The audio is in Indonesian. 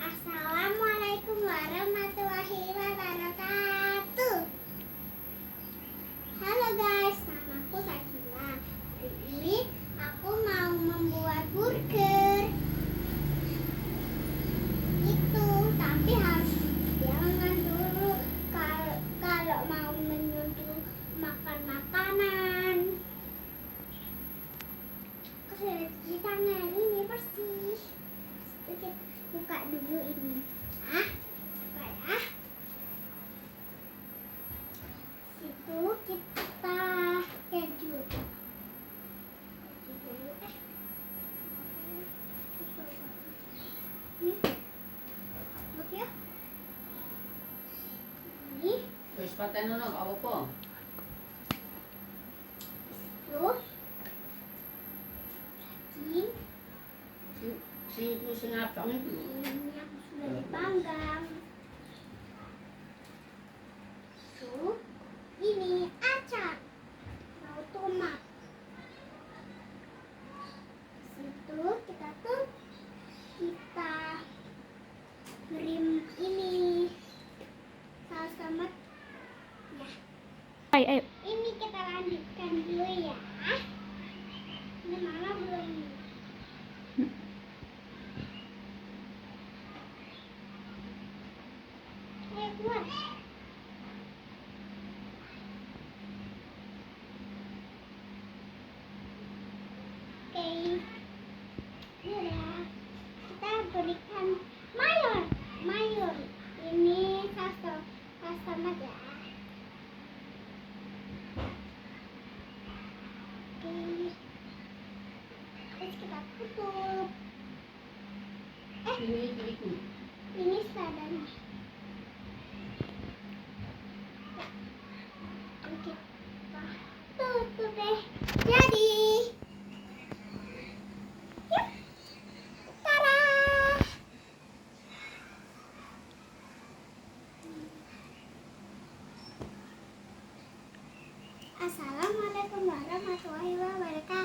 Assalamualaikum warahmatullahi wabarakatuh. Halo guys, namaku Sakila. Hari ini aku mau membuat burger. Tapi harus jangan dulu kalau mau menyentuh makan makanan. Aku sudah cuci tangan, ini bersih. Kita buka dulu ini. Buka ya. Situ kita keju. Dulu Ini. Oke ya. Ini. Wis paten ono gak apa-apa. Tuh. Cacing. Sing abang itu. Ini yang sudah dipanggang. Tuh. Ini acar. Mau tomat. Situ kita kirim ini saus tomat ya. Ayo. Ini kita lanjutkan dulu ya. Ini mama belum. Keluar. Oke. Ini ya. Kita berikan mayor. Ini saus tomat ya. Oke. Terus kita tutup. Ini seadanya. Kita tutup deh. Jadi. Yuk. Tara. Assalamualaikum warahmatullahi wabarakatuh.